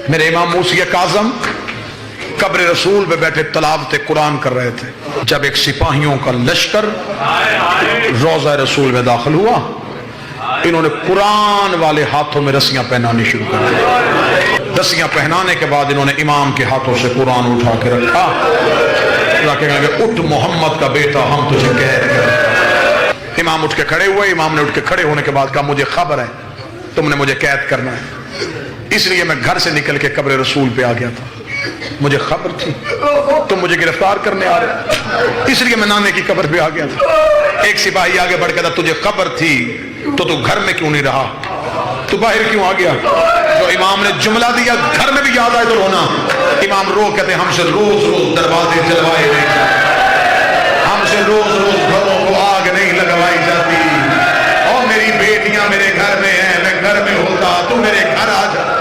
میرے امام موسی کاظم قبر رسول پہ بیٹھے تلاوت قرآن کر رہے تھے، جب ایک سپاہیوں کا لشکر روضہ رسول میں داخل ہوا، انہوں نے قرآن والے ہاتھوں میں رسیاں پہنانی شروع کر دی۔ رسیاں پہنانے کے بعد انہوں نے امام کے ہاتھوں سے قرآن اٹھا کے رکھا، کہنے لگے اٹھ محمد کا بیٹا، ہم تجھے قید کریں۔ امام اٹھ کے کھڑے ہوئے، امام نے اٹھ کے کھڑے ہونے کے بعد کہا مجھے خبر ہے تم نے مجھے قید کرنا ہے، اس لیے میں گھر سے نکل کے قبر رسول پہ آ گیا تھا، مجھے خبر تھی تم مجھے گرفتار کرنے آ رہے، اس لیے میں نانے کی قبر پہ آ گیا تھا۔ ایک سپاہی آگے بڑھ کے کہا تجھے خبر تھی تو گھر میں کیوں نہیں رہا، تو باہر کیوں آ گیا؟ جو امام نے جملہ دیا گھر میں بھی یاد آئے تو رونا۔ امام رو کہتے ہیں ہم سے روز روز دروازے جلوائے نہیں جاتے، ہم سے روز روز گھروں کو آگ نہیں لگوائی جاتی، اور میری بیٹیاں میرے گھر میں ہیں، میں گھر میں ہوتا تو میرے گھر آ جاتا۔